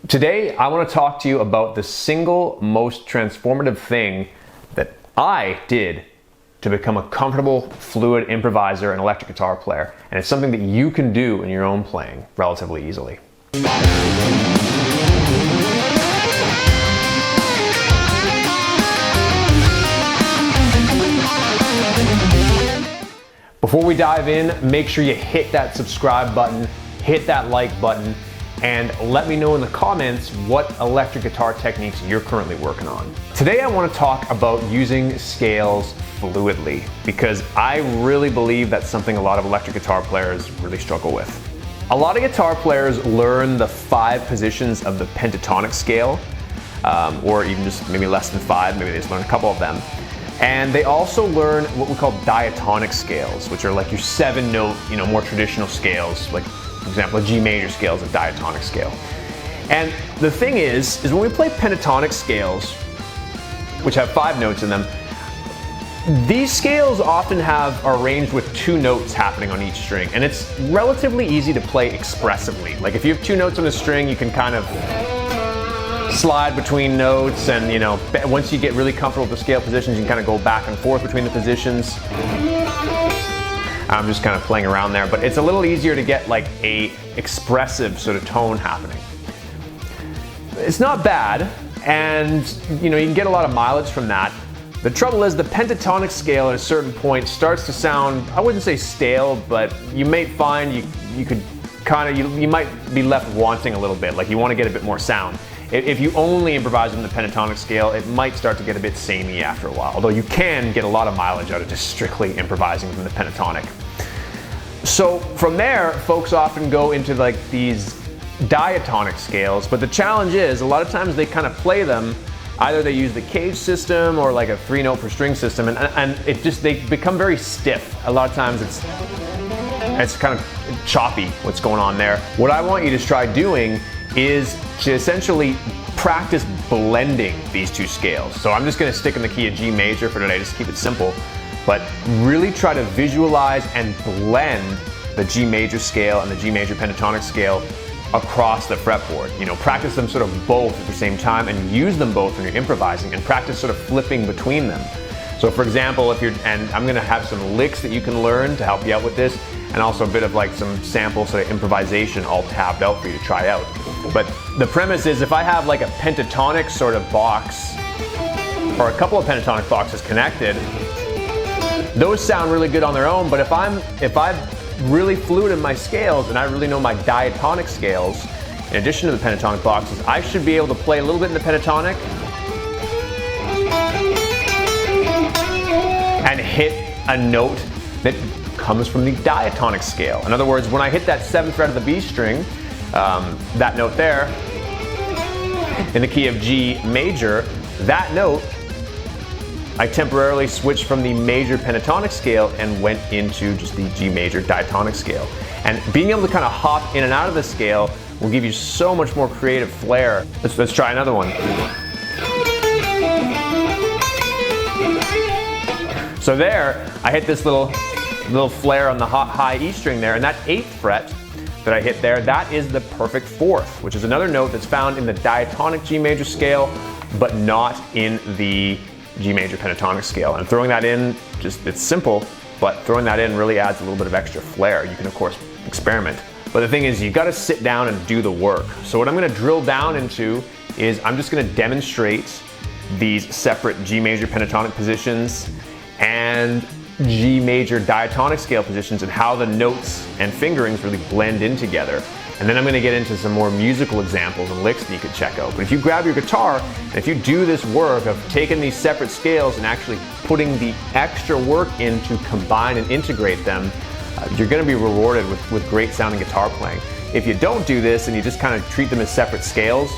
Today, I want to talk to you about the single most transformative thing that I did to become a comfortable, fluid improviser and electric guitar player. And it's something that you can do in your own playing relatively easily. Before we dive in, make sure you hit that subscribe button, hit that like button, and let me know in the comments what electric guitar techniques you're currently working on. Today I want to talk about using scales fluidly, because I really believe that's something a lot of electric guitar players really struggle with. A lot of guitar players learn the 5 positions of the pentatonic scale, or even just maybe less than 5, maybe they just learn a couple of them. And they also learn what we call diatonic scales, which are like your 7-note, more traditional scales, like for example, a G major scale is a diatonic scale. And the thing is when we play pentatonic scales, which have 5 notes in them, these scales often are arranged with 2 notes happening on each string, and it's relatively easy to play expressively. Like if you have 2 notes on a string, you can kind of slide between notes, and once you get really comfortable with the scale positions, you can kind of go back and forth between the positions. I'm just kind of playing around there, but it's a little easier to get like a expressive sort of tone happening. It's not bad, and you can get a lot of mileage from that. The trouble is the pentatonic scale at a certain point starts to sound, I wouldn't say stale, but you may find you might be left wanting a little bit, like you want to get a bit more sound. If you only improvise in the pentatonic scale, it might start to get a bit samey after a while, although you can get a lot of mileage out of just strictly improvising from the pentatonic. So from there, folks often go into like these diatonic scales, but the challenge is a lot of times they kind of play them, either they use the cage system or like a 3-note per string system, and they become very stiff. A lot of times it's kind of choppy what's going on there. What I want you to try doing is to essentially practice blending these 2 scales. So I'm just going to stick in the key of G major for today, just keep it simple, but really try to visualize and blend the G major scale and the G major pentatonic scale across the fretboard. Practice them sort of both at the same time and use them both when you're improvising, and practice sort of flipping between them. So for example, and I'm going to have some licks that you can learn to help you out with this, and also a bit of like some sample sort of improvisation all tabbed out for you to try out. But the premise is if I have like a pentatonic sort of box, or a couple of pentatonic boxes connected, those sound really good on their own, but if I'm really fluid in my scales and I really know my diatonic scales, in addition to the pentatonic boxes, I should be able to play a little bit in the pentatonic and hit a note that comes from the diatonic scale. In other words, when I hit that 7th fret of the B string, that note there, in the key of G major, that note, I temporarily switched from the major pentatonic scale and went into just the G major diatonic scale. And being able to kind of hop in and out of the scale will give you so much more creative flair. Let's try another one. So there, I hit this little flare on the high E string there, and that 8th fret that I hit there, that is the perfect 4th, which is another note that's found in the diatonic G major scale, but not in the G major pentatonic scale. And throwing that in, it's simple, but throwing that in really adds a little bit of extra flair. You can of course experiment, but the thing is you got to sit down and do the work. So what I'm going to drill down into is I'm just going to demonstrate these separate G major pentatonic positions and G major diatonic scale positions and how the notes and fingerings really blend in together. And then I'm going to get into some more musical examples and licks that you could check out. But if you grab your guitar and if you do this work of taking these separate scales and actually putting the extra work in to combine and integrate them, you're going to be rewarded with great sounding guitar playing. If you don't do this and you just kind of treat them as separate scales,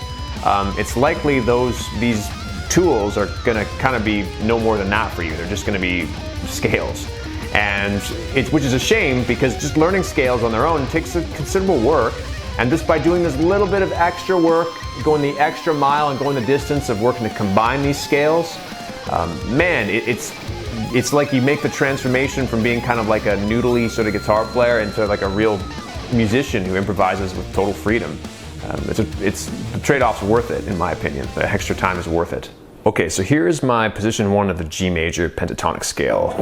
it's likely these tools are going to kind of be no more than that for you. They're just going to be scales. And which is a shame, because just learning scales on their own takes a considerable work, and just by doing this little bit of extra work, going the extra mile and going the distance of working to combine these scales, it's like you make the transformation from being kind of like a noodly sort of guitar player into like a real musician who improvises with total freedom. The trade-off's worth it, in my opinion. The extra time is worth it. Okay, so here's my position 1 of the G major pentatonic scale.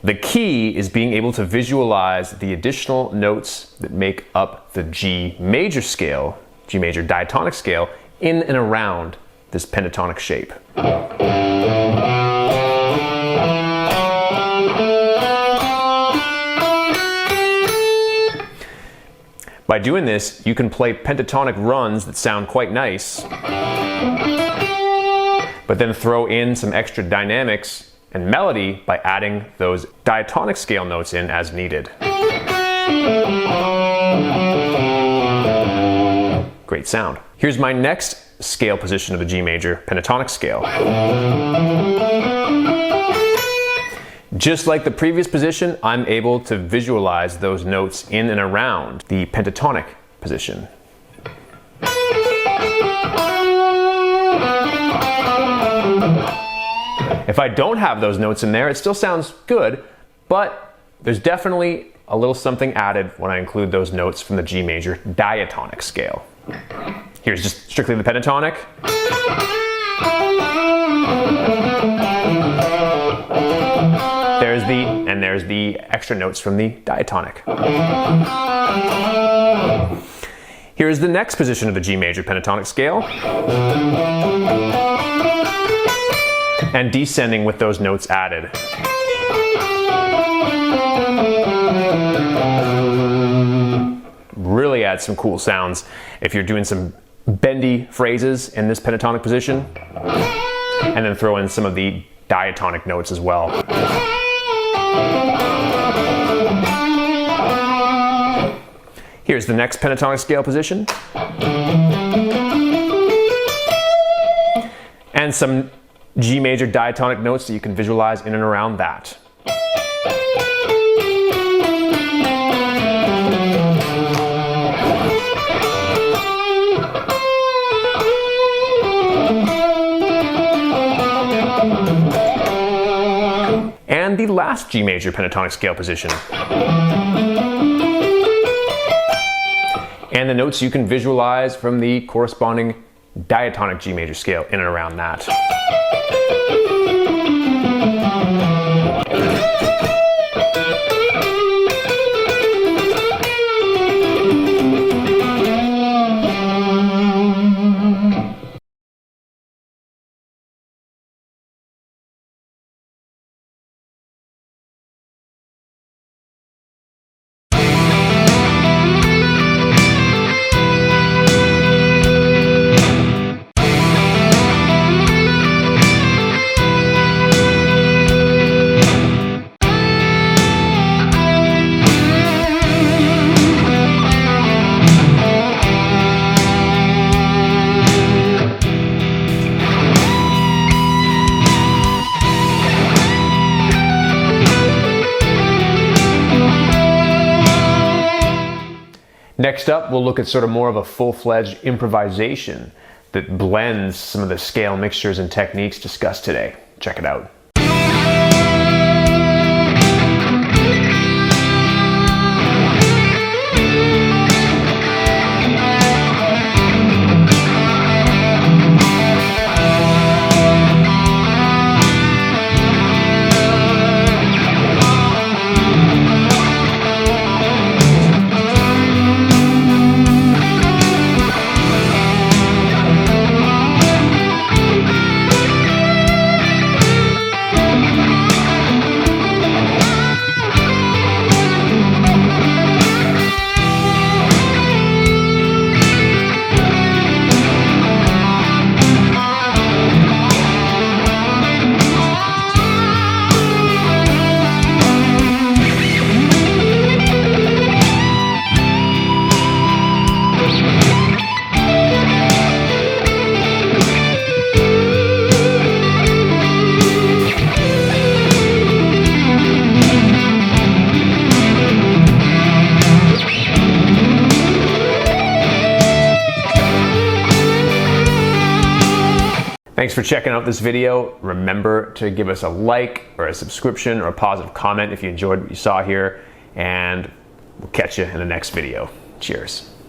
The key is being able to visualize the additional notes that make up the G major scale, G major diatonic scale, in and around this pentatonic shape. By doing this, you can play pentatonic runs that sound quite nice, but then throw in some extra dynamics and melody by adding those diatonic scale notes in as needed. Great sound. Here's my next scale position of the G major pentatonic scale. Just like the previous position, I'm able to visualize those notes in and around the pentatonic position. If I don't have those notes in there, it still sounds good, but there's definitely a little something added when I include those notes from the G major diatonic scale. Here's just strictly the pentatonic. There's the extra notes from the diatonic. Here's the next position of the G major pentatonic scale. And descending with those notes added. Really adds some cool sounds if you're doing some bendy phrases in this pentatonic position, and then throw in some of the diatonic notes as well. Here's the next pentatonic scale position. And some G major diatonic notes that you can visualize in and around that. And the last G major pentatonic scale position. And the notes you can visualize from the corresponding diatonic G major scale in and around that. Next up, we'll look at sort of more of a full-fledged improvisation that blends some of the scale mixtures and techniques discussed today. Check it out. Thanks for checking out this video. Remember to give us a like or a subscription or a positive comment if you enjoyed what you saw here. And We'll catch you in the next video. Cheers.